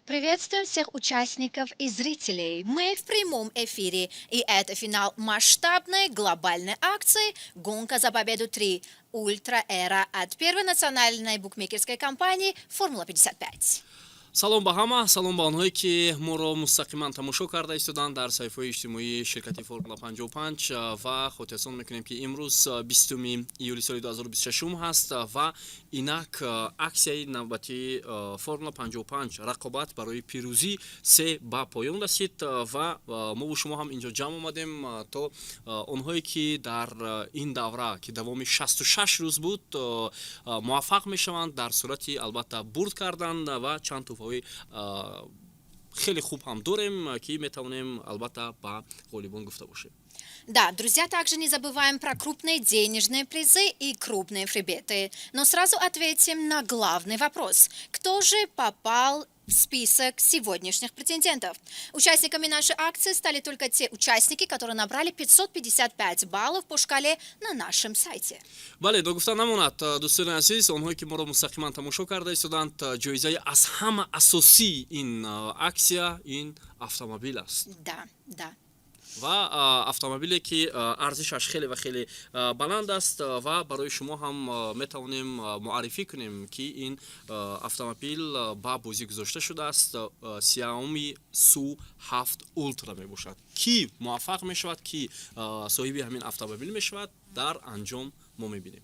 Приветствуем всех участников и зрителей. Мы в прямом эфире, и это финал масштабной глобальной акции «Гонка за победу 3. Ультра Эра» от первой национальной букмекерской компании «Формула-55». салом ба ҳама, салом ба онҳое ки моро мустақиман тамошо карда истоданд дар саҳифаҳои иҷтимоии ширкати Формула 55 ва хотиррасон мекунем ки имрӯз 20 июли соли 2026 ҳаст ва инак аксияи навбатии Формула 55 рақобат барои пирӯзӣ се ба поён расид ва мо бо шумо ҳам инҷо ҷамъ омадем то онҳое ки дар ин давра ки давоми 66 рӯз буд муваффақ мешаванд дар сурати албатта бурд кардан ва чанд туфаҳои хеле хуб ҳам дорем ки метавонем албатта ба ғолибон гуфта бошем. Да, друзья, также не забываем про крупные денежные призы и крупные фрибеты. Но сразу ответим на главный вопрос. Кто же попал в список сегодняшних претендентов? Участниками нашей акции стали только те участники, которые набрали 555 баллов по шкале на нашем сайте. бале догуфта намонад дӯстони азиз, онҳое ки моро мустақиман тамошо карда истоданд, ҷоизаи аз ҳама асосии ин аксия ин автомобил аст Да. ва автомобиле ки арзишаш хеле ва хеле баланд аст ва барои шумо ҳам метавонем муаррифӣ кунем ки ин автомобил ба бозӣ гузошта шудааст. Xiaomi SU7 Ultra мебошад. Ки муваффақ мешавад, ки соҳиби ҳамин автомобил мешавад, дар анҷом мо мебинем.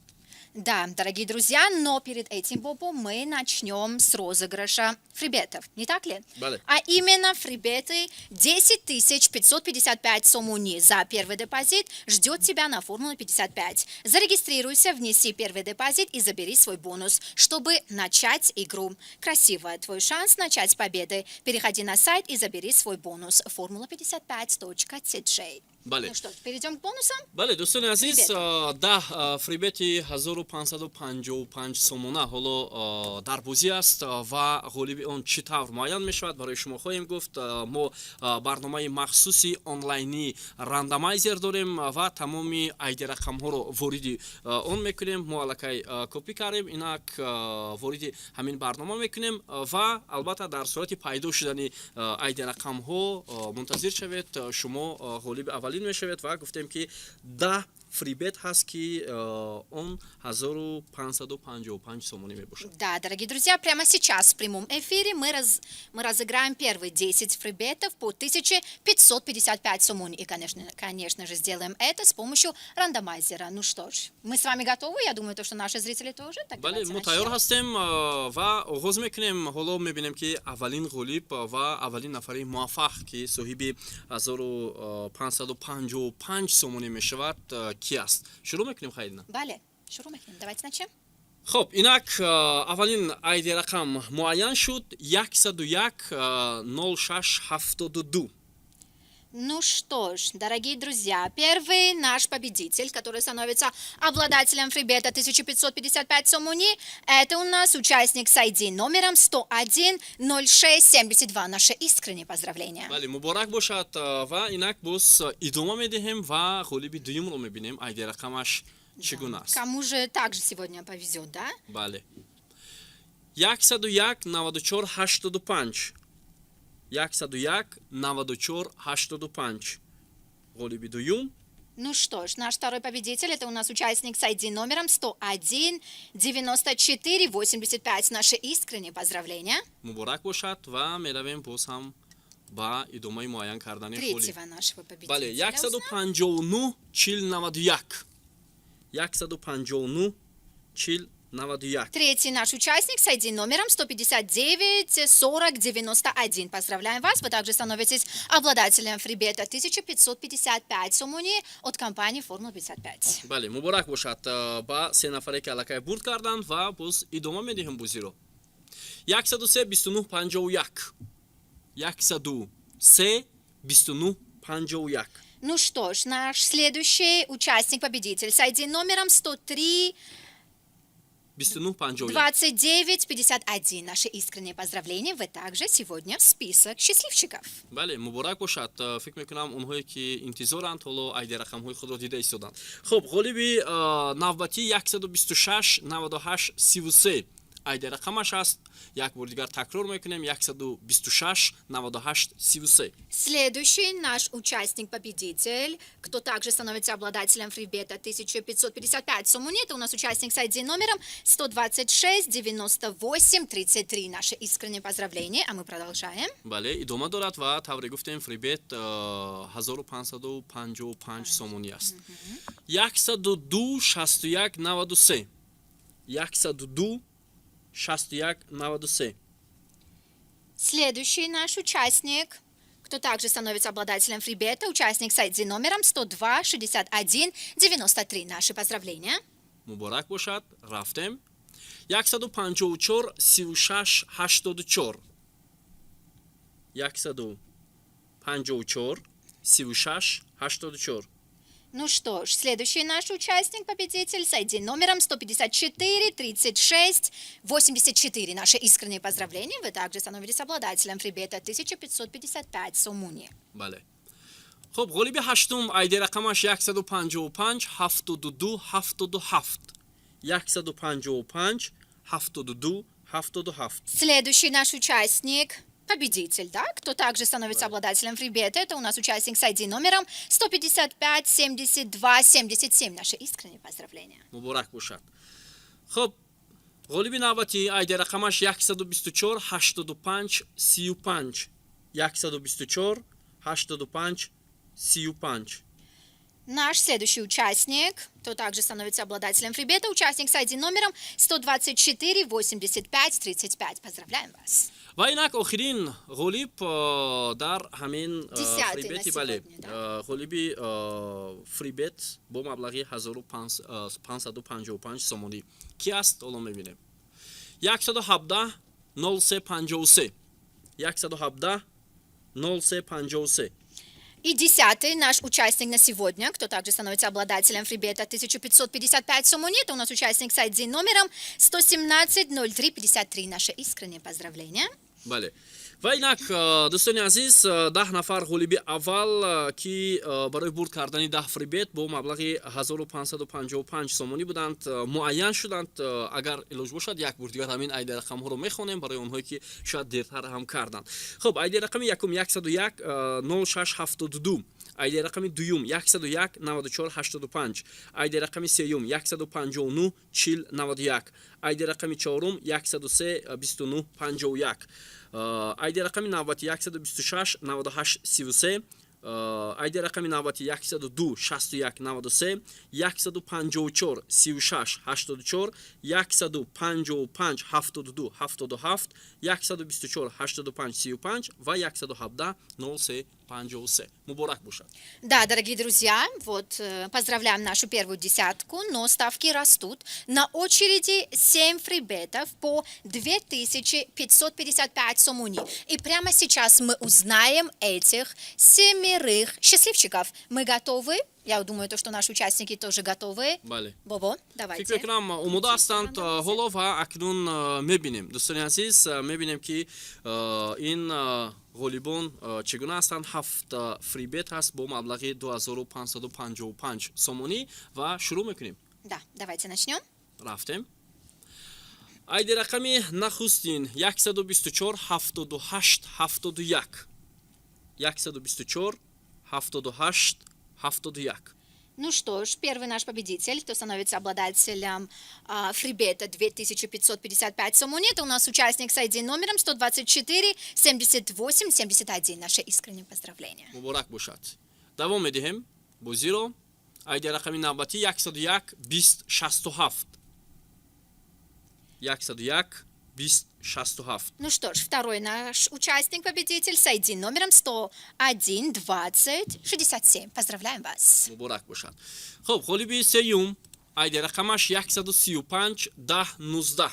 Да, дорогие друзья, но перед этим, Бобо, мы начнем с розыгрыша фрибетов, не так ли? Бале. А именно фрибеты 10 555 сомуни за первый депозит ждет тебя на Формулу 55. Зарегистрируйся, внеси первый депозит и забери свой бонус, чтобы начать игру. Красиво, твой шанс начать с победы. Переходи на сайт и забери свой бонус formula55.cj. Бале. Ну что, перейдем к бонусам? бале дӯстони азиз, да фрибети 1555 сомона ҳоло дар бозӣ аст ва ғолиби он чӣ тавр муайян мешавад барои шумо хоҳем гуфт. Мо барномаи махсуси онлайни рандомайзер дорем ва тамоми айди рақамҳоро вориди он мекунем. Мо аллакай копӣ кардем, инак вориди ҳамин барнома мекунем ва албатта дар сурати пайдо шудани айди рақамҳо мунтазир шавед. Шумо ғолиби аввалин мешавед ва гуфтем ки да фрибет ҳаст ки он 1555 сомони мебошад. Да, дорогие друзья, прямо сейчас в прямом эфире мы разыграем первые 10 фрибетов по 1555 сомони. И, конечно же, сделаем это с помощью рандомайзера. Ну что ж, мы с вами готовы? Я думаю, что наши зрители тоже. Так бале, мо тайёр ҳастем ва оғоз мекунем. Ҳоло мебинем ки аввалин ғолиб ва аввалин нафари муваффақ ки соҳиби 1555 сомони мешавад ки аст. Шурӯъ мекунем хайрина? Бале, шурӯъ мекунем. Давайте начнем. хоб, инак аввалин айди рақам муайян шуд 101 0672. Ну что ж, дорогие друзья, первый наш победитель, который становится обладателем фрибета 1555 сомони, это у нас участник с ID номером 1010672. Наше искреннее поздравление. бале, муборак бошад ва инак боз идома медиҳем ва ғолиби дуюмро мебинем. Айди рақамаш чӣ гуна аст? Кому же также сегодня повезет, да? бале, 101 94 85 101 94 85 ғолиби дуюм. Ну что ж, наш второй победитель, это у нас участник с ID номером 101 94 85. Наше искреннее поздравление. муборак бошад ва меравем боз ҳам ба идомаи муайян кардани ғолиб. Третьего нашего победителя. бале, 159 4091 159 4091. Третий наш участник с ID номером 159 40 91. Поздравляем вас, вы также становитесь обладателем фрибета 1555 сомони от компании Формула 55. бале, муборак бошад ба се нафаре ки аллакай бурд карданд ва боз идома медиҳем бозиро. 103 29 51 103 29 51. Ну что ж, наш следующий участник-победитель с ID номером 103 29 51. 29 51. Наше искреннее поздравление. Вы также сегодня в список счастливчиков. бале, муборак бошад. фикр мекунам онҳое ки интизоранд ҳоло айди рақамҳои худро дида истоданд. хуб, ғолиби навбати 126 98 33 айди рақамаш аст. Як бор дигар такрор мекунем. 126 98 33. Следующий наш участник-победитель, кто также становится обладателем фрибета 1555 сомони, это у нас участник с ID номером 126 98 33. Наше искреннее поздравление, а мы продолжаем. бале идома дорад ва тавре гуфтем фрибет 1555 сомони аст. 102 61 93. 102 61 93. Следующий наш участник, кто также становится обладателем фрибета, участник с ID номером 102 61 93. Наши поздравления. муборак бошад. рафтем. 154 36 84. 154 36 84. Ну что ж, следующий наш участник, победитель с ID номером 154 36 84. Наши искренние поздравления. Вы также становитесь обладателем фрибета 1555 сомони. бале. خب غالبی هشتم ایده رقمش 155 72 77. 155 72 77. Следующий наш участник, победитель, да, кто также становится обладателем фрибета, это у нас участник с ID номером 155 72 77. Наши искренние поздравления. مبارک باشد. خب غالبی نوبتی ایده رقمش 124 85 35. 124 85 35. Наш следующий участник, кто также становится обладателем фрибета, участник с ID номером 124 85 35. Поздравляем вас. و اینک آخرین غالب در همین فریبتی بله غالبی فریبت با مبلغ 1555 سومونی کی است الان میبینیم 117 0353 117 0353. И 10-й наш участник на сегодня, кто также становится обладателем фрибета 1555 сомони, это у нас участник с ID номером 117 03 53. Наше искреннее поздравление. بله و اینک دوستان عزیز 10 نفر غالبی اول که برای برد کردن 10 فریبت با مبلغ 1555 سومونی بودند معین شدند. اگر علاج باشد یک بار دیگر همین ایده رقم ها رو میخوانیم برای اونهایی که شاید دیرتر هم کردند. خب ایده رقم یکم 101 0672. ایده رقم دوم 101 94 85. ایده رقم سوم 159 40 91. ایده رقم چهارم 103 29 51. ایده رقم 91 126 98 33. ایده رقم 91 102 61 93. 154 36 84. 155 72 77. 124 85 35 و 117 03 53. مبارک باشد. Да, дорогие друзья, вот поздравляем нашу первую десятку, но ставки растут. На очереди 7 фрибетов по 2555 сомони. И прямо сейчас мы узнаем этих 7 счастливчиков. Мы готовы? Я думаю, то, что наши участники тоже готовы. بله. Бобо, давайте. فکر کنم اومده هستند حالا و اکنون میبینیم دوستان عزیز میبینیم که این غالبان چگونه هستند 7 فریبت هست با مبلغ 2555 سومونی و شروع میکنیم. Да, давайте начнем. رفتیم. ایده رقمی نخستین 124 78 71. 124 78 71. Ну что ж, первый наш победитель, кто становится обладателем фрибета 2555 сомони, это у нас участник с ID номером 124 78 71. Наше искреннее поздравление. مبارک باشد. دوام میدهیم. با زیرو ایده رقمی نوبتی 101 20 67. 101 20 67. Ну что ж, второй наш участник-победитель с ID номером 101 20 67. Поздравляем вас. مبارک باشد. خب غالبی سیوم ایده رقمش 135 10 19.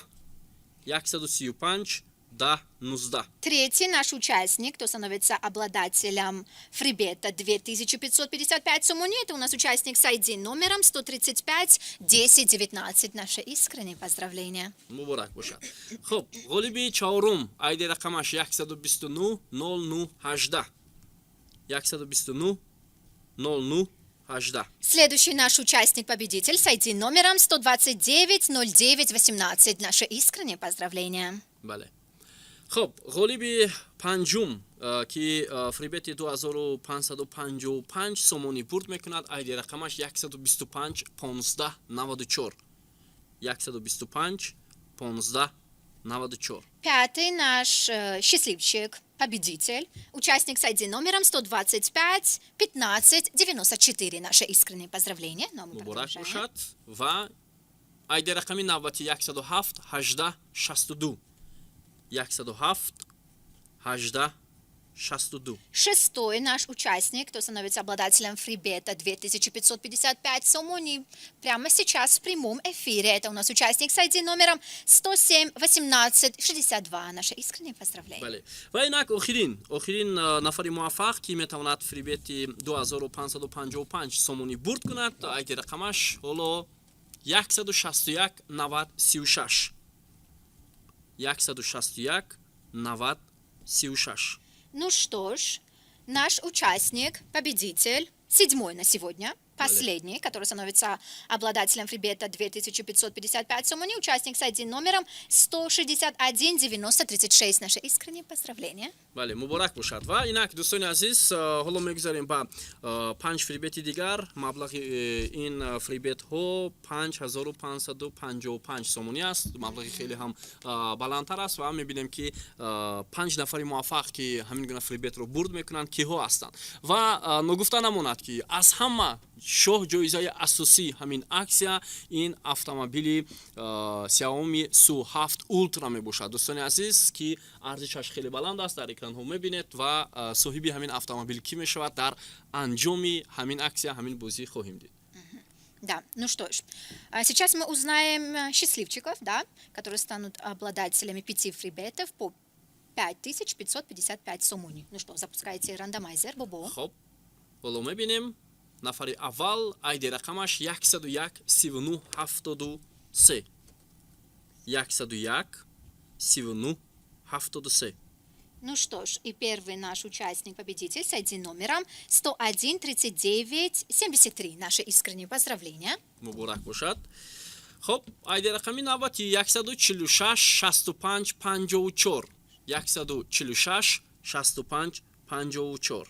135 10 19. Третий наш участник, кто становится обладателем фрибета 2555 сомони, это у нас участник с ID номером 135 10 19. Наше искреннее поздравление. مبارک باشد. خب غالبی چهارم ایده رقمش 129 09 18. 129 09 18. Следующий наш участник-победитель с ID номером 1290918. Наше искреннее поздравление. бале. خب غالبی پنجم که فریبت 2555 سومونی برد میکند ایدی رقمش 125 15 94 125 15 94. Пятый наш счастливчик, победитель, участник с ID номером 125 15 94. Наше искреннее поздравление. Но мы مبارک продолжаем. باشد و ایدی رقمی 107 18 62 107 18 62. Шестой наш участник, кто становится обладателем фрибета 2555 сомони, прямо сейчас в прямом эфире. Это у нас участник с ID номером 107 18 62. Наше искреннее поздравление. بله و اینک آخرین نفر موفق که میتواند فریبت 2555 سومونی برد کند ایدی رقمش حالا 161 90 36 161 90 36. Ну что ж, наш участник, победитель, седьмой на сегодня, последний, который становится обладателем фрибета 2555 сомони, участник с ID номером 161 90 36. Наше искреннее поздравление. بله مبارک باشد و اینک دوستان عزیز حالا میگذاریم با 5 فریبت دیگر مبلغ این فریبت ها 5555 سومونی است مبلغ خیلی هم بلندتر است و هم میبینیم که 5 نفر موفق که همین گونه فریبت رو برد میکنند کی ها هستند و نگفته نماند که از همه شاه جایزه اساسی همین اکسیا این اتومبیل Xiaomi Su7 Ultra میباشد دوستان عزیز که ارزشش خیلی بلند است در اکران ها میبینید و صاحب همین اتومبیل کی میشود در انجام همین اکسیا همین بازی خواهیم دید. Да, ну что ж, сейчас мы узнаем счастливчиков, да, которые станут обладателями 5 фрибетов по 5555 сомони. Ну что, запускайте рандомайзер, Бобо. خب حالا میبینیم نفر اول ایدی رقمش 101 39 73 101 39 73. Ну что ж, и первый наш участник-победитель с ID номером 101 39 73. Наше искреннее поздравление. مبارک باشد. خب ایدی رقمی نوبتی 146 65 54 146 65 54.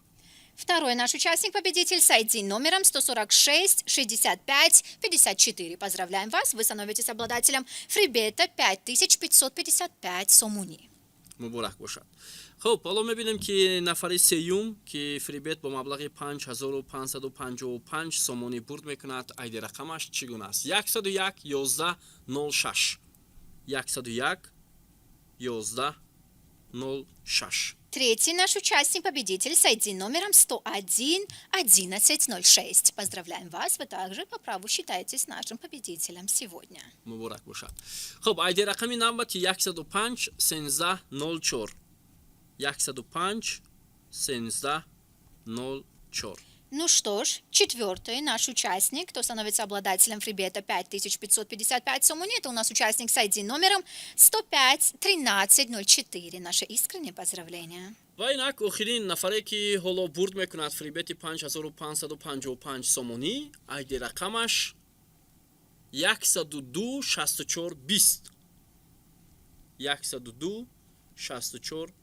Второй наш участник-победитель с ID номером 146 65 54. Поздравляем вас, вы становитесь обладателем фрибета 5555 сомуни. مبارک باشد. خب حالا میبینیم که نفر سیوم که فریبت با مبلغ 5555 سومونی برد میکند ایدی رقمش چگونه است 101 11 06 101 11 06. Третий наш участник-победитель с ID номером 101 1106. Поздравляем вас, вы также по праву считаетесь нашим победителем сегодня. مبارک باشد. خب ایدی رقمی نوبتی 105 13 04 105 13 04. Ну что ж, четвертый наш участник, кто становится обладателем фрибета 5555 сомони, это у нас участник с ID номером 105 13 04. Наше искреннее поздравление. و اینک آخرین نفره که حالا برد میکند فریبت 5555 سومونی ایدی رقمش 102 64 20 102 64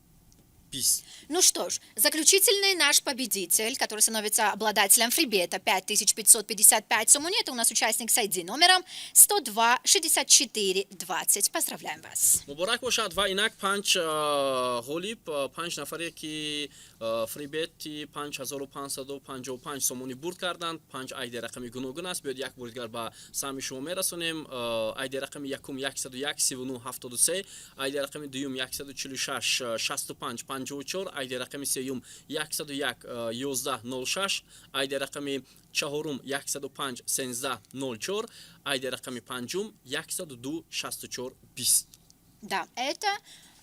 20. Ну что ж, заключительный наш победитель, который становится обладателем фрибета 5555 сомони, это у нас участник с ID номером 102 64 20. Поздравляем вас. مبارک باشد و اینک 5 غالب 5 نفره که فریبت 5555 سومونی برد کردند 5 ایدی رقمی گوناگون است بیاید یک بار دیگر به سهم شما میرسونیم ایدی رقمی یکم 101 39 73 ایدی رقمی دوم 146 65 54 ایدی رقمی سوم 101 11 06 ایدی رقمی چهارم 105 13 04 ایدی رقمی پنجم 102 64 20. Да, это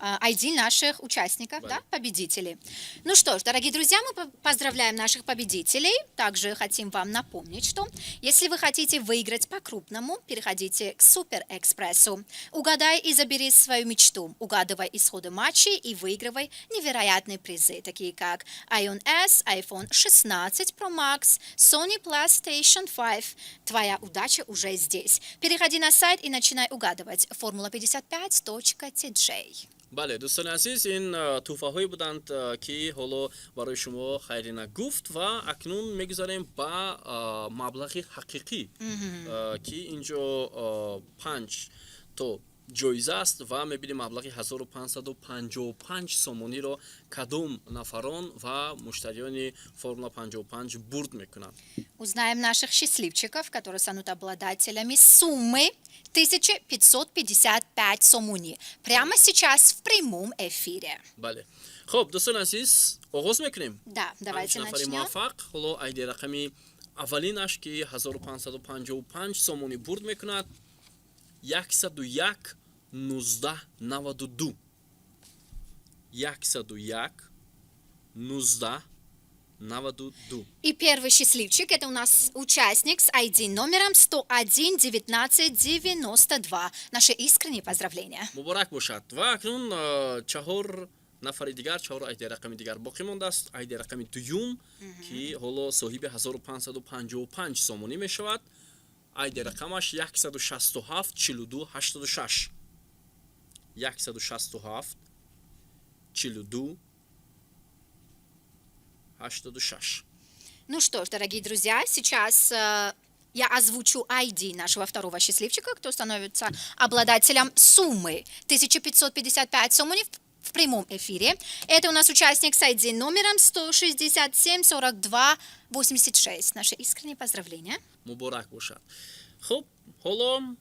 ID наших участников, да, победителей. Ну что ж, дорогие друзья, мы поздравляем наших победителей. Также хотим вам напомнить, что если вы хотите выиграть по-крупному, переходите к Суперэкспрессу. Угадай и забери свою мечту. Угадывай исходы матчей и выигрывай невероятные призы, такие как iPhone S, iPhone 16 Pro Max, Sony PlayStation 5. Твоя удача уже здесь. Переходи на сайт и начинай угадывать. Formula55.tj. بله دوستان عزیز این توفه هایی بودند که حالا برای شما خیرینه گفت و اکنون میگذاریم با مبلغ حقیقی که اینجا 5 تا جایزه است و میبینیم مبلغ 1555 سومونی رو کدوم نفران و مشتریان فرمولا 55 برد میکنند. Узнаем наших счастливчиков, которые станут обладателями суммы 1555 сомуни. Прямо сейчас в прямом эфире. بله خب دوستان عزیز آغاز میکنیم. Да, давайте نفر начнем. موفق حالا ایده رقمی اولینش که 1555 سومونی برد میکند 101 19 92 101 19 92. И первый счастливчик – это у нас участник с ID номером 101 19 92. Наши искренние поздравления. مبارک باشد و اکنون 4 نفر دیگر 4 ایده رقمی دیگر باقی مانده است. ایده رقمی دوم که حالا صاحب 1555 سومونی می شود. ایده رقمش 167 42 86 167 42 86. Ну что ж, дорогие друзья, сейчас я озвучу ID нашего второго счастливчика, кто становится обладателем суммы 1555 сомоней в прямом эфире. Это у нас участник с ID номером 167 42 86. Наши искренние поздравления. مبارک باشد. خب حالا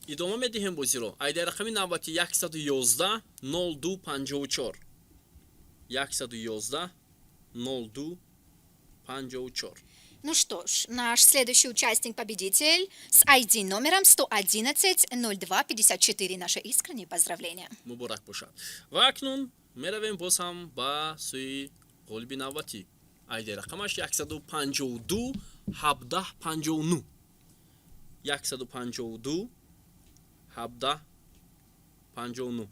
ادامه میدیم بازی رو. ایده رقمی نوبتی 111 02 54 111 02 54. Ну что ж, наш следующий участник-победитель с ID номером 111 02 54. Наши искренние поздравления. مبارک باشد. و اکنون میرویم باز هم با سوی قلبی نوبتی. ایده رقمش 152 17 59 152 17 59.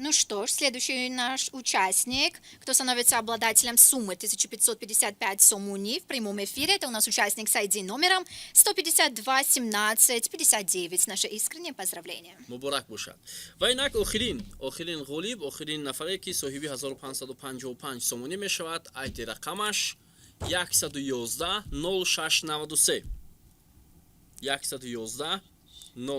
Ну что ж, следующий наш участник, кто становится обладателем суммы 1555 сомуни в прямом эфире, это у нас участник с ID номером 152 17 59. Наши искренние поздравления. مبارک باشد. و اینک آخرین غالب آخرین نفره که صاحب 1555 سومونی می شود. ایده رقمش 111 06 93 111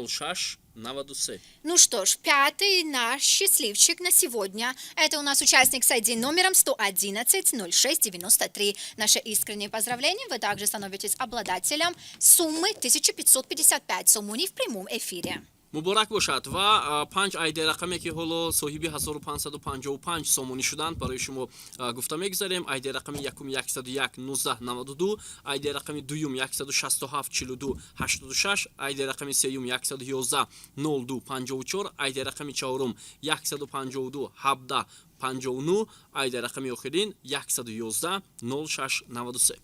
06 93. Ну что ж, пятый наш счастливчик на сегодня, это у нас участник с ID номером 111 06 93. Наши искренние поздравления, вы также становитесь обладателем суммы 1555 сомуни в прямом эфире. مبارک باشد و 5 ایده رقمی که حالا صاحب 1555 سومونی شدند برای شما گفته میگذاریم. ایده رقمی یکم 101 19 92 ایده رقمی دوم 167 42 86 ایده رقمی سوم 111 02 54 ایده رقمی چهارم 152 17 59 ایده رقمی آخرین 111 06 93.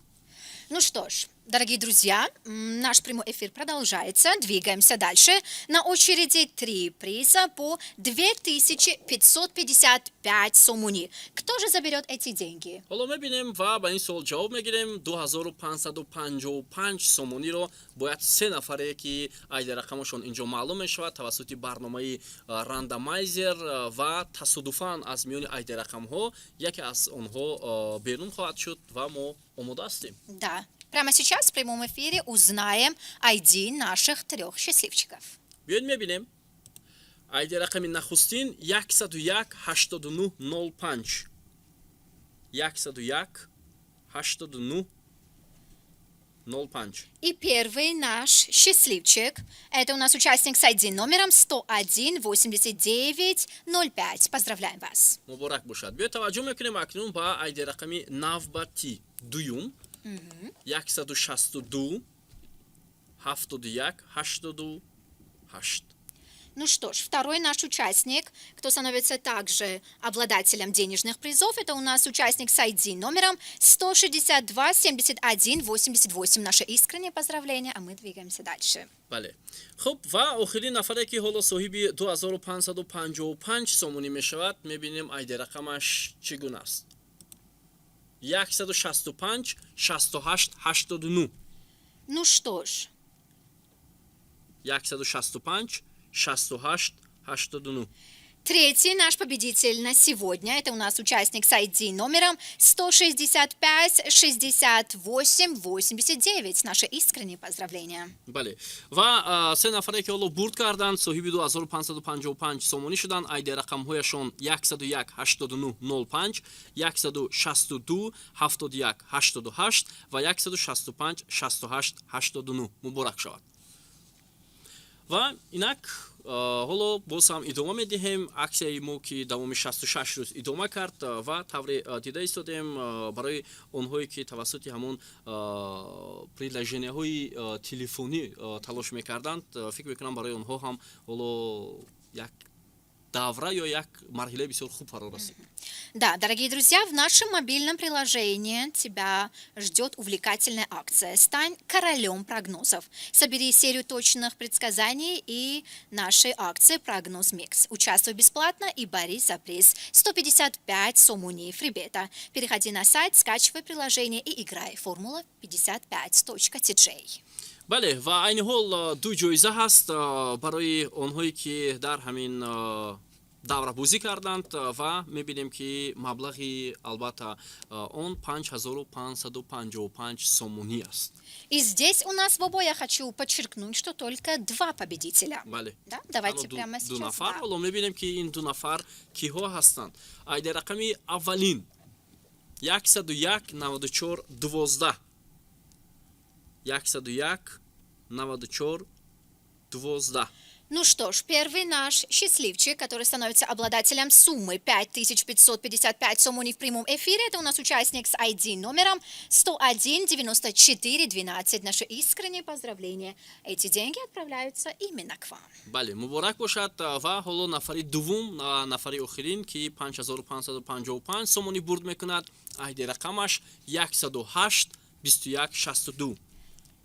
Ну что ж, дорогие друзья, наш прямой эфир продолжается, двигаемся дальше. На очереди 3 приза по 2555 сомуни. Кто же заберет эти деньги? حالا میبینیم و با این سوال جواب میگیریم. 2555 سومونی رو باید 3 نفره که ایده رقمشون اینجا معلوم میشود توسط برنامه رندمایزر و تصادفاً از میان ایده رقم ها یکی از اونها بیرون خواهد شد و ما آماده هستیم. Да, прямо сейчас в прямом эфире узнаем ID наших 3 счастливчиков. بیاید میبینیم ایده رقم نخستین 101 89 05 101 89 05. И первый наш счастливчик, это у нас участник с ID номером 101 89 05. Поздравляем вас. مبارک باشد. بیا توجه میکنیم اکنون با ایده رقمی نوبتی دوم 162 71 88. Ну что ж, второй наш участник, кто становится также обладателем денежных призов, это у нас участник с ID номером 162 71 88. Наше искреннее поздравление, а мы двигаемся дальше. бале хуб ва охирин нафаре ки ҳоло соҳиби 2555 сомонӣ мешавад мебинем айди рақамаш чӣ гуна аст 165 68 89 Ну что ж, 165 68 89 третий наш победитель на сегодня, это у нас участник с ID номером 165 68 89. Наше искреннее поздравление. бале ва се нафаре ки ҳоло бурд карданд соҳиби 2555 сомонӣ шуданд айди рақамҳояшон 101 89 05 162 71 88 ва 165 68 89 муборак шавад. ва инак ҳоло боз ҳам идома медиҳем аксияи мо ки давоми 66 рӯз идома кард ва тавре дида истодем барои онҳое ки тавассути ҳамон приложенияҳои телефонӣ талош мекарданд фикр мекунам барои онҳо ҳам ҳоло як давра ё як марҳилаи бисёр хуб фаро расид. Да, дорогие друзья, в нашем мобильном приложении тебя ждет увлекательная акция. Стань королем прогнозов. Собери серию точных предсказаний и нашей акции «Прогноз Микс». Участвуй бесплатно и борись за приз 155 сомоней фрибета. Переходи на сайт, скачивай приложение и играй. Формула 55.tj. бале ва айни ҳол ду ҷоиза ҳаст барои онҳое ки дар ҳамин давра бозӣ карданд ва мебинем ки маблағи албатта он 5555 сомонӣ аст. И здесь у нас в обои я хочу подчеркнуть, что только два победителя. бале Да? Давайте прямо ду сейчас. нафар Да. ҳоло мебинем ки ин ду нафар киҳо ҳастанд. айди рақами аввалин 101 94 12 101 94 12. Ну что ж, первый наш счастливчик, который становится обладателем суммы 5555 сомоней в прямом эфире, это у нас участник с ID номером 101 94 12. Наше искреннее поздравление. Эти деньги отправляются именно к вам. бале муборак бошад ва ҳоло нафари дуввум нафари охирин ки 5555 сомонӣ бурд мекунад айди рақамаш 108 21 62.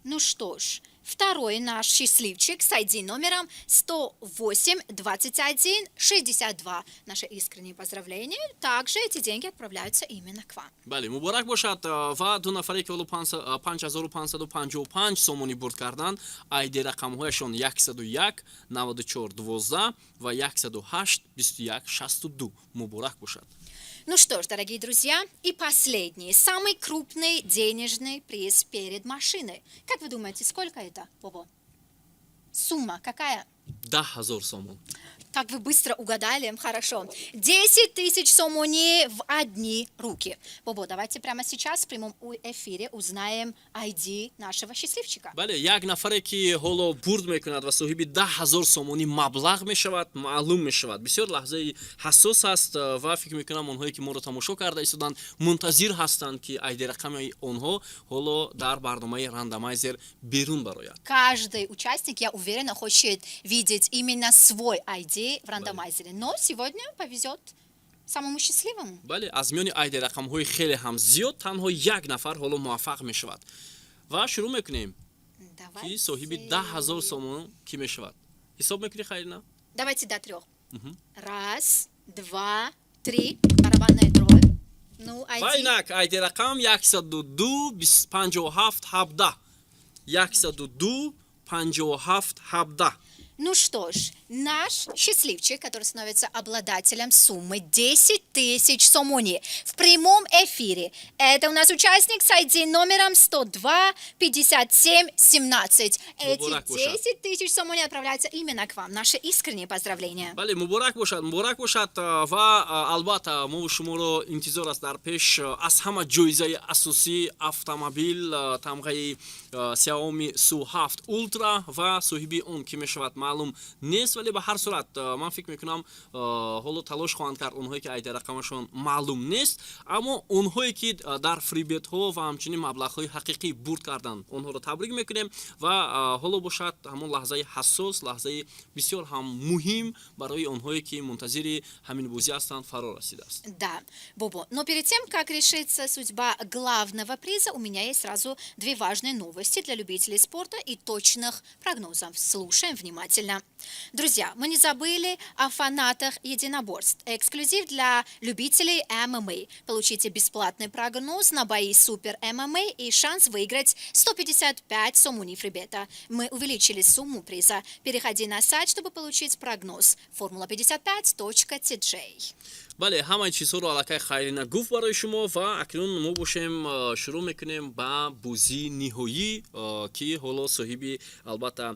Ну что ж, второй наш счастливчик с ID номером 108 21 62. Наше искреннее поздравление. Также эти деньги отправляются именно к вам. бале муборак бошад ва ду нафаре ки ҳоло 5555 сомонӣ бурд карданд айди рақамҳояшон 101 94 12 ва 108 21 62 муборак бошад. Ну что ж, дорогие друзья, и последний, самый крупный денежный приз перед машиной. Как вы думаете, сколько это, Бобо? Сумма какая? 10,000 сомон. Как вы быстро угадали, хорошо. 10 тысяч сомоней в одни руки. Бобо, давайте прямо сейчас в прямом эфире узнаем ID нашего счастливчика. бале як нафаре ки ҳоло бурд мекунад ва соҳиби 10,000 сомонӣ маблағ мешавад маълум мешавад. бисёр лаҳзаи ҳассос аст ва фикр мекунам онҳое ки моро тамошо карда истоданд мунтазир ҳастанд ки айди рақами онҳо ҳоло дар барномаи рандомайзер берун барояд. Каждый участник, я уверена, хочет видеть именно свой ID в рандомайзере. Но сегодня повезет самому счастливому. бале аз миёни айди рақамҳои хеле ҳам зиёд танҳо як нафар ҳоло муваффақ мешавад ва шурӯъ мекунем ки соҳиби 10,000 сомон ки мешавад. ҳисоб мекунӣ хайрина? Давайте до 3. Раз, два, три. Барабанная дробь. Ну, ва ID. инак айди рақам 102 57 17 102 57 17. Ну что ж, наш счастливчик, который становится обладателем суммы 10 тысяч сомоней в прямом эфире, это у нас участник с ID номером 102 57 17. Муборак Эти бошад. 10 тысяч сомоней отправляются именно к вам. Наше искреннее поздравление. бале муборак бошад ва албатта мо шуморо интизор аст дар пеш аз ҳама ҷоизаи асосӣ автомобил тамғаи Xiaomi Su 7 Ultra ва соҳиби он ки мешавад маълум нест ва вале ба ҳар сурат ман фикр мекунам ҳоло талош хоҳанд кард онҳое ки айди рақамашон маълум нест, аммо онҳое ки дар фрибетҳо ва ҳамчунин маблағҳои ҳақиқӣ бурд карданд онҳоро табрик мекунем ва ҳоло бошад ҳамон лаҳзаи ҳассос, лаҳзаи бисёр ҳам муҳим барои онҳое ки мунтазири ҳамин бозӣ ҳастанд фаро расидааст. Да, Бобо, но перед тем, как решится судьба главного приза, у меня есть сразу две важные новости для любителей спорта и точных прогнозов. Слушаем внимательно. Друзья, мы не забыли о фанатах единоборств. Эксклюзив для любителей ММА. Получите бесплатный прогноз на бои Супер ММА и шанс выиграть 155 сомуни фрибета. Мы увеличили сумму приза. Переходи на сайт, чтобы получить прогноз. Formula55.tj. бале ҳамаи чизҳоро аллакай хайрина гуфт барои шумо ва акнун мо бошем шурӯъ мекунем ба бозии ниҳоӣ ки ҳоло соҳиби албатта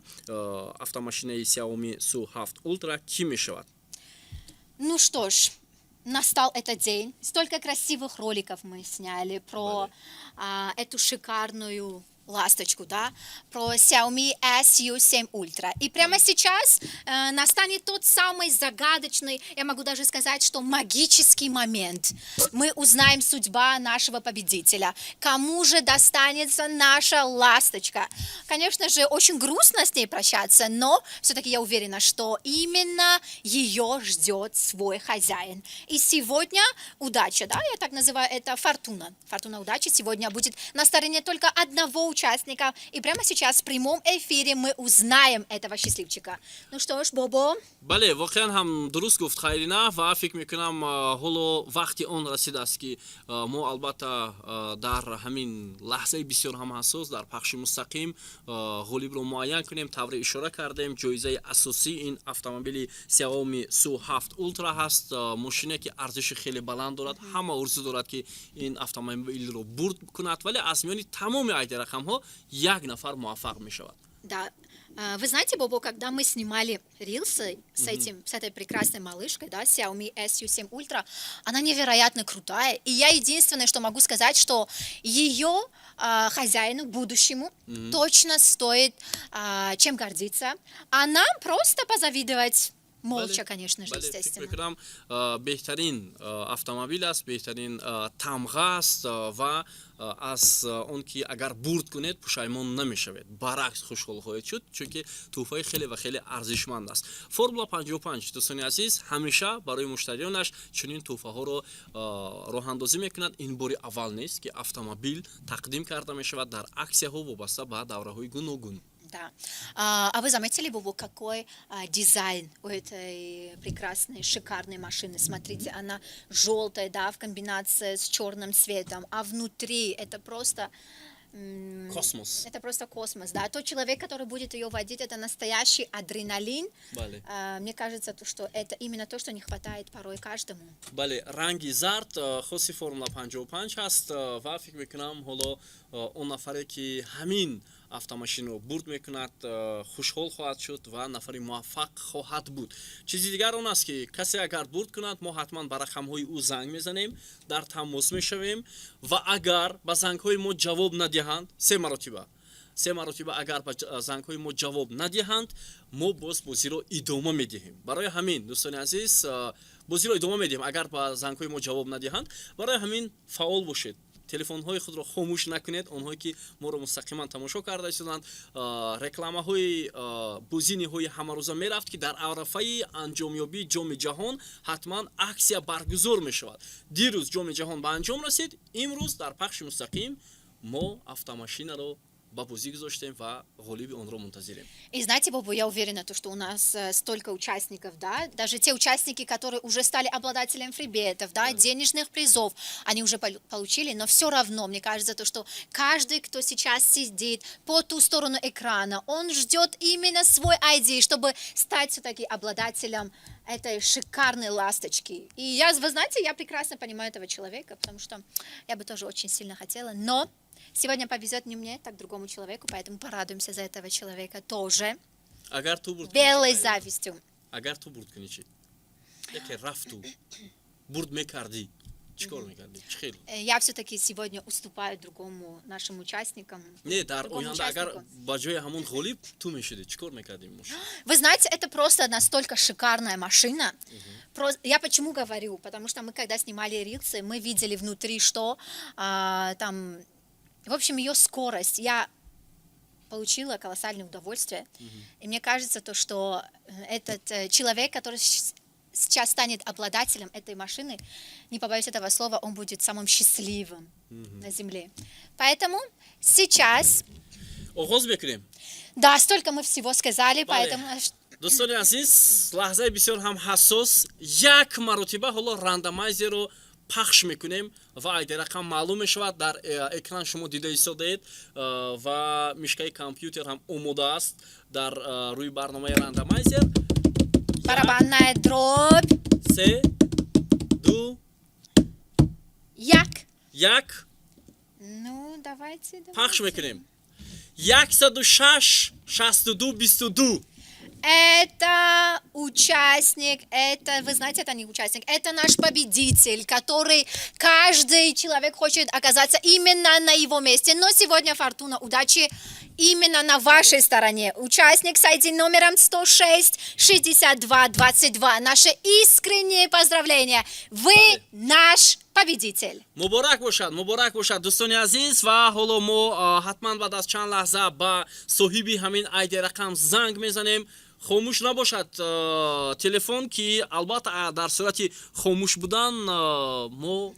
автомашинаи Xiaomi SU7 Ultra ки мешавад. Ну что ж, настал этот день. Столько красивых роликов мы сняли про эту шикарную ласточку, да, про Xiaomi SU7 Ultra. И прямо сейчас настанет тот самый загадочный, я могу даже сказать, что магический момент. Мы узнаем судьба нашего победителя. Кому же достанется наша ласточка? Конечно же, очень грустно с ней прощаться, но все-таки я уверена, что именно ее ждет свой хозяин. И сегодня удача, да, я так называю это фортуна. Фортуна удачи сегодня будет на стороне только одного участника. И прямо сейчас в прямом эфире мы узнаем этого счастливчика. Ну что ж, Бобо. бале воқеан ҳам дуруст гуфт хайрина ва фикр мекунам ҳоло вақти он расидааст ки мо албатта дар ҳамин лаҳзаи бисёр ҳам ҳассос дар пахши мустақим ғолибро муайян кунем. тавре ишора кардем ҷоизаи асосии ин автомобили Xiaomi SU7 Ultra ҳаст. мошине ки арзиши хеле баланд дорад, ҳама орзу дорад ки ин автомобилро бурд кунад, вале аз миёни тамоми айди рақамҳо як нафар муваффақ мешавад. Да. Вы знаете, Бобо, когда мы снимали рилсы с этой прекрасной малышкой, да, Xiaomi SU7 Ultra, она невероятно крутая. И я единственное, что могу сказать, что ее хозяину, будущему, точно стоит чем гордиться. А нам просто позавидовать. Молча, конечно же, естественно. фикр мекунам беҳтарин автомобил аст, беҳтарин тамға аст ва аз он ки агар бурд кунед пушаймон намешавед, баръакс хушҳол хоҳед шуд, чунки тӯҳфаи хеле ва хеле арзишманд аст. Формула 55 дӯстони азиз ҳамеша барои муштарионаш чунин тӯҳфаҳоро роҳандозӣ мекунад. ин бори аввал нест ки автомобил тақдим карда мешавад дар аксияҳо вобаста ба давраҳои гуногун. Да. А вы заметили, Бобо, какой дизайн у этой прекрасной, шикарной машины? Смотрите, она желтая, да, в комбинации с черным цветом, а внутри это просто... Космос. Это просто космос, да. Тот человек, который будет ее водить, это настоящий адреналин. Мне кажется, что это именно то, что не хватает порой каждому. бале ранги зард хоси формула 55 ҳаст ва фикр мекунам ҳоло он нафаре ки ҳамин автомашинро бурд мекунад хушҳол хоҳад шуд ва нафари муваффақ хоҳад буд. чизи дигар он аст ки касе агар бурд кунад, мо ҳатман ба рақамҳои ӯ занг мезанем, дар тамос мешавем ва агар ба зангҳои мо ҷавоб надиҳанд, се маротиба агар ба зангҳои мо ҷавоб надиҳанд, мо боз бозиро идома медиҳем. барои ҳамин дӯстони азиз, бозиро идома медиҳем агар ба зангҳои мо ҷавоб надиҳанд. барои ҳамин фаъол бошед, телефонҳои худро хомӯш накунед. онҳое ки моро мустақиман тамошо карда истоданд, рекламаҳои бозиниҳои ҳамарӯза мерафт ки дар арафаи анҷомёбии ҷоми ҷаҳон ҳатман аксия баргузор мешавад. дирӯз ҷоми ҷаҳон ба анҷом расид, имрӯз дар пахши мустақим мо автомашинаро ба бозӣ гузоштем ва ғолиби онро мунтазирем. И знаете, Бобу, я уверена, что у нас столько участников, да, даже те участники, которые уже стали обладателем фрибетов, да, денежных призов, они уже получили, но все равно, мне кажется, что каждый, кто сейчас сидит по ту сторону экрана, он ждет именно свой ID, чтобы стать все-таки обладателем этой шикарной ласточки. И вы знаете, я прекрасно понимаю этого человека, потому что я бы тоже очень сильно хотела, но сегодня повезет не мне, так другому человеку, поэтому порадуемся за этого человека тоже. Белой завистью. агар ту бурд кунӣ чи яке рафту бурд мекардӣ, чикор мекардем чӣ хел Я все-таки сегодня уступаю другому нашим участникам. не дар другому оянда агар участнику. ба ҷои ҳамон ғолиб ту мешудӣ чикор мекардем мош Вы знаете, это просто настолько шикарная машина. Я почему говорю? Потому что мы, когда снимали рилсы, мы видели внутри, что там, в общем, ее скорость. Я получила колоссальное удовольствие. И мне кажется, то, что этот человек, который сейчас станет обладателем этой машины, не побоюсь этого слова, он будет самым счастливым на земле. Поэтому сейчас, оғоз мекунем да, столько мы всего сказали, поэтому... дӯстони азиз лаҳзаи бисёр ҳам ҳассос як маротиба ҳоло рандомайзерро пахш мекунем ва айди рақам маълум мешавад дар экран шумо дида истодаед ва мишкаи компютер ҳам омода аст дар рӯи барномаи рандомайзер Барабанная дробь. 3 2 Як. 1 Ну, давайте. пахш мекунем 106 62 22 Это участник, это, вы знаете, это не участник, это наш победитель, который каждый человек хочет оказаться именно на его месте. Но сегодня фортуна удачи именно на вашей стороне. Участник с ID номером 106 62 22. Наше искреннее поздравление. Вы наш победитель. муборак бошад дӯстони азиз ва ҳоло мо ҳатман баъд аз чанд лаҳза ба соҳиби ҳамин айди рақам занг мезанем хомӯш набошад телефон ки албатта дар сурати хомӯш будан мо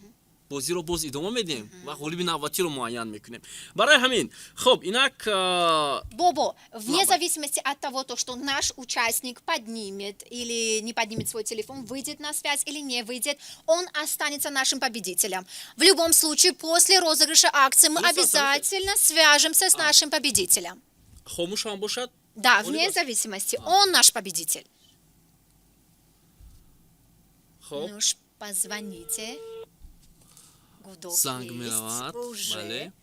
бозиро боз идома медиҳем ва ғолиби навбатиро муайян мекунем барои ҳамин хуб инак Бобо, вне зависимости от того, то, что наш участник поднимет или не поднимет свой телефон, выйдет на связь или не выйдет, он останется нашим победителем. В любом случае, после розыгрыша акции мы обязательно свяжемся с нашим победителем. хомӯш ҳам бошад Да, вне зависимости, он наш победитель. хуб Ну ж, позвоните. Гудок занг есть меравад уже. бале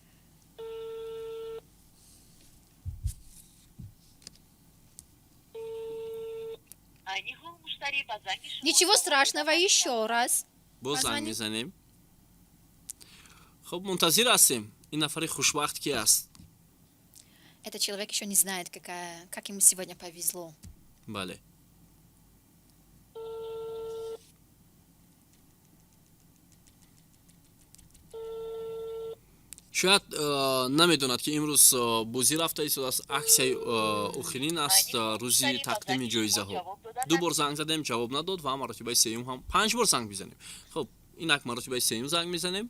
Ничего страшного, еще раз. боз занг Позвони. мезанем хуб мунтазир ҳастем ин нафари хушбахт ки аст Этот человек еще не знает, как ему сегодня повезло. бале шояд намедонад ки имрӯз бозӣ рафта истодааст аксияи охирин аст рӯзи тақдими ҷоизаҳо ду бор занг задем ҷавоб надод ва маротибаи сеюм ҳам 5 бор занг мезанем хуб инак маротибаи сеюм занг мезанем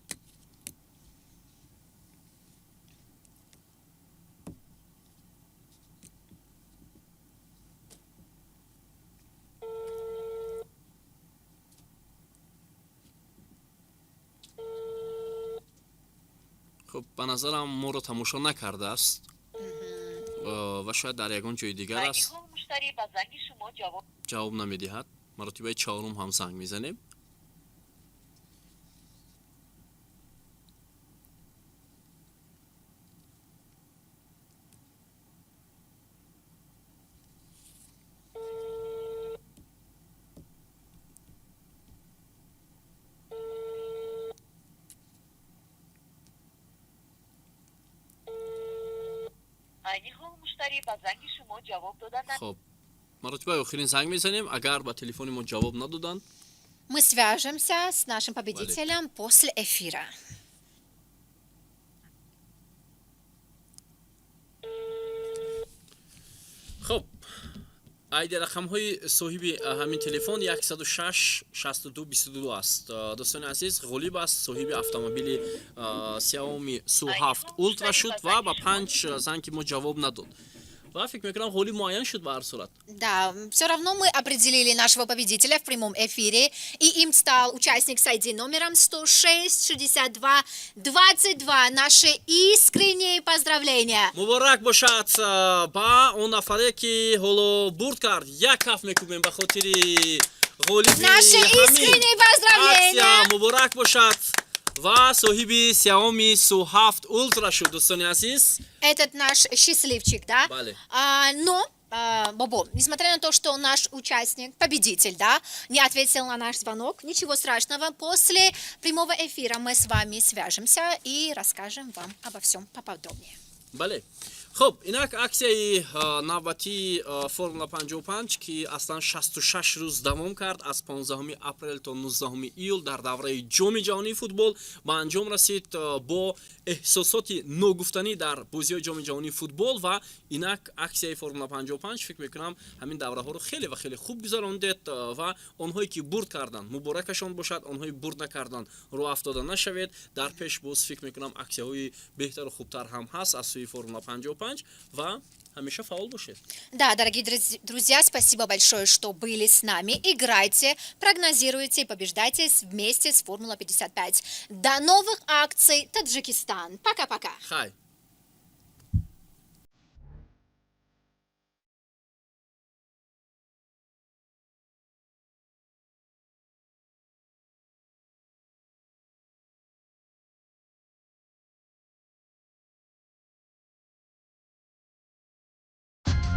хуб ба назарам моро тамошо накардааст ва шояд дар ягон ҷои дигар аст ҷавоб намедиҳад маротибаи чаҳорум ҳам занг мезанем хуб маротибаи охирин занг мезанем агар ба телефони мо ҷавоб надоданд Мы свяжемся с нашим победителем после эфира. хуб айди рақамҳои соҳиби ҳамин телефон 106 62 22 аст дӯстони азиз ғолиб аст соҳиби автомобили Xiaomi SU7 Ultra шуд ва ба 5 занги мо ҷавоб надод ва фикр мекунам ғолиб муайян шуд ба ҳар сурат Да, все равно мы определили нашего победителя в прямом эфире, и им стал участник с ID номером 106 62 22. Наши искренние поздравления. муборак бошад ба он нафаре ки ҳоло бурд кард як каф мекубем ба хотири ғолиби Наши искренние поздравления. аксия муборак бошад ва соҳиби Xiaomi SU7 Ultra шуд дӯстони азиз Этот наш счастливчик, да? Бале. Но Бобо, несмотря на то, что наш участник, победитель, да, не ответил на наш звонок, ничего страшного. После прямого эфира мы с вами свяжемся и расскажем вам обо всем поподробнее. бале. خب اینک اکسیای نوبتی فرمولا 55 که اصلا 66 روز دوام کرد از 15 اپریل تا 19 ایول در دوره جام جهانی فوتبال به انجام رسید با احساسات ناگفتنی در بازی جام جهانی فوتبال و اینک اکسیای فرمولا 55 فکر میکنم همین دوره ها رو خیلی و خیلی خوب گذراندید و آنهایی که برد کردن مبارکشان باشد، آنهایی برد نکردن رو افتاده نشوید. در پیش باز فکر میکنم اکسیای بهتر و خوبتر هم هست از سوی فرمولا 55 و همیشه فعال باشید. Да, дорогие друзья, спасибо большое, что были с нами. Играйте, прогнозируйте и побеждайте вместе с Формула 55. До новых акций, Таджикистан. Пока-пока. خیر.